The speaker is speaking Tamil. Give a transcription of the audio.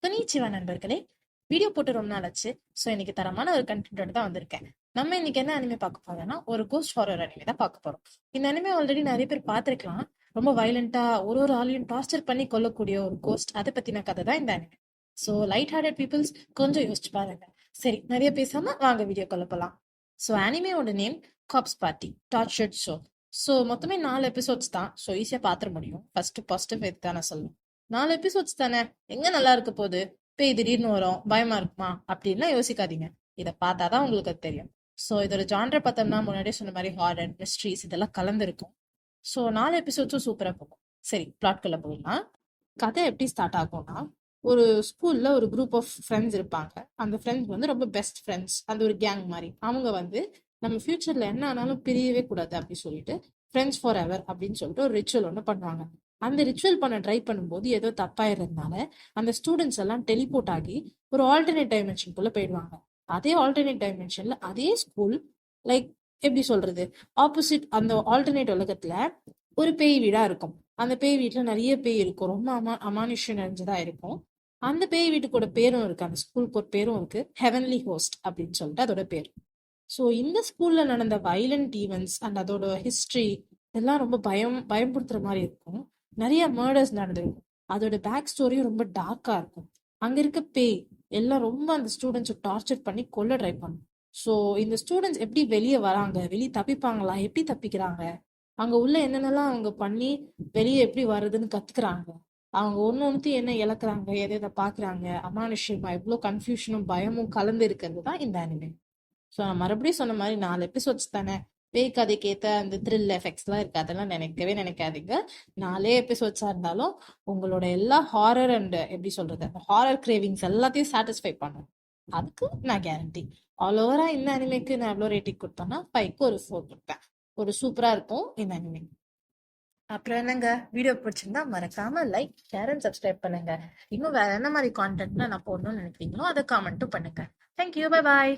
கொனிச்சிவா நண்பர்களே. வீடியோ போட்டு ரொம்ப நாள் ஆச்சு. ஸோ இன்னைக்கு தரமான ஒரு கண்டென்ட்டோட தான் வந்திருக்கேன். நம்ம இன்னைக்கு என்ன அனிமே பார்க்க போறோம்னா, ஒரு கோஸ்ட் ஹாரர் அனிமே தான் பார்க்க போறோம். இந்த அனிமே ஆல்ரெடி நிறைய பேர் பார்த்திருக்கலாம். ரொம்ப வயலண்டா ஒரு ஒரு ஆளையும் டார்ச்சர் பண்ணி கொல்லக்கூடிய ஒரு கோஸ்ட், அதை பத்தின கதை தான் இந்த anime. So light hearted peoples கொஞ்சம் யோசிச்சு பாருங்க. சரி, நிறைய பேசாம வாங்க வீடியோ கொள்ள போலாம். ஸோ அனிமேயோட name cops party tortured show. So மொத்தமே 4 எபிசோட்ஸ் தான். ஸோ ஈஸியா பாத்திர முடியும். ஃபர்ஸ்ட் பாசிட்டிவ் தான் நான் சொல்லுவேன். 4 எபிசோட்ஸ் தானே, எங்க நல்லா இருக்க போகுது, பேய் திடீர்னு வரும் பயமா இருக்குமா அப்படின்லாம் யோசிக்காதீங்க. இதை பார்த்தாதான் உங்களுக்கு அது தெரியும். ஸோ இதோட ஜான்ரை பார்த்தோம்னா முன்னாடியே சொன்ன மாதிரி ஹாரர் மிஸ்ட்ரீஸ் இதெல்லாம் கலந்துருக்கும். ஸோ 4 எபிசோட்ஸும் சூப்பரா போகும். சரி, பிளாட்குள்ள போகலாம். கதை எப்படி ஸ்டார்ட் ஆகும்னா, ஒரு ஸ்கூல்ல ஒரு குரூப் ஆஃப் ஃப்ரெண்ட்ஸ் இருப்பாங்க. அந்த ஃப்ரெண்ட்ஸ் வந்து ரொம்ப பெஸ்ட் ஃப்ரெண்ட்ஸ், அந்த ஒரு கேங் மாதிரி. அவங்க வந்து நம்ம ஃபியூச்சர்ல என்ன ஆனாலும் பிரியவே கூடாது அப்படின்னு சொல்லிட்டு ஃப்ரெண்ட்ஸ் ஃபார் எவர் அப்படின்னு சொல்லிட்டு ஒரு ரிச்சுவல் ஒன்று பண்ணுவாங்க. அந்த ரிச்சுவல் பண்ண ட்ரை பண்ணும்போது ஏதோ தப்பாயிருந்தனால அந்த ஸ்டூடெண்ட்ஸ் எல்லாம் டெலிபோர்ட் ஆகி ஒரு ஆல்டர்னேட் டைமென்ஷனுக்குள்ள போயிடுவாங்க. அதே ஆல்டர்னேட் டைமென்ஷன்ல அதே ஸ்கூல், லைக் எப்படி சொல்றது, ஆப்போசிட் அந்த ஆல்டர்னேட் உலகத்துல ஒரு பேய் வீடா இருக்கும். அந்த பேய் வீட்டுல நிறைய பேய் இருக்கும், ரொம்ப அமானுஷ்யம் நிறைஞ்சதா இருக்கும். அந்த பேய் வீட்டுக்கோட பேரும் இருக்கு, அந்த ஸ்கூலுக்கு ஒரு பேரும் இருக்கு, ஹெவன்லி ஹோஸ்ட் அப்படின்னு சொல்லிட்டு அதோட பேர். ஸோ இந்த ஸ்கூல்ல நடந்த வயலண்ட் ஈவெண்ட்ஸ் அண்ட் அதோட ஹிஸ்டரி எல்லாம் ரொம்ப பயம்படுத்துற மாதிரி இருக்கும். நிறைய மர்டர்ஸ் நடந்திருக்கும். அதோட பேக் ஸ்டோரியும் ரொம்ப டார்க்கா இருக்கும். அங்க இருக்க பேய் எல்லாம் ரொம்ப அந்த ஸ்டூடெண்ட்ஸை டார்ச்சர் பண்ணி கொல்ல ட்ரை பண்ணும். ஸோ இந்த ஸ்டூடெண்ட்ஸ் எப்படி வெளியே வராங்க, வெளியே தப்பிப்பாங்களா, எப்படி தப்பிக்கிறாங்க, அங்க உள்ள என்னென்னலாம் அவங்க பண்ணி வெளியே எப்படி வர்றதுன்னு கத்துக்கிறாங்க, அவங்க ஒன்னொன்னுத்தையும் என்ன இழக்குறாங்க, எதை எதை பாக்குறாங்க, அமானுஷ்யமா எவ்வளவு கன்ஃபியூஷனும் பயமும் கலந்து இருக்கிறது தான் இந்த அனிமே. ஸோ நான் மறுபடியும் சொன்ன மாதிரி 4 எபிசோட்ஸ் தானே, பேய் கதைக்கு ஏற்ற அந்த த்ரில் எஃபெக்ட்ஸ்லாம் இருக்கு, அதெல்லாம் நினைக்கவே நினைக்காதீங்க. 4 எபிசோட்ஸா இருந்தாலும் உங்களோட எல்லா ஹாரர் அண்ட் எப்படி சொல்றது, அந்த ஹாரர் கிரேவிங்ஸ் எல்லாத்தையும் சாட்டிஸ்ஃபை பண்ணும். அதுக்கு நான் கேரண்டி. ஆல் ஓவரா இந்த அனிமைக்கு நான் எவ்வளோ ரேட்டிங் கொடுத்தேன்னா 5க்கு ஒரு 4 கொடுப்பேன். ஒரு சூப்பரா இருக்கும் இந்த அனிமே. அப்புறம் என்னங்க, வீடியோ பிடிச்சிருந்தா மறக்காம லைக் ஷேர் அண்ட் சப்ஸ்கிரைப் பண்ணுங்க. இன்னும் வேற என்ன மாதிரி கான்டென்ட்னா நான் போடணும்னு நினைக்கிறீங்களோ அதை காமெண்ட்டும் பண்ணுங்க. Thank you, bye bye.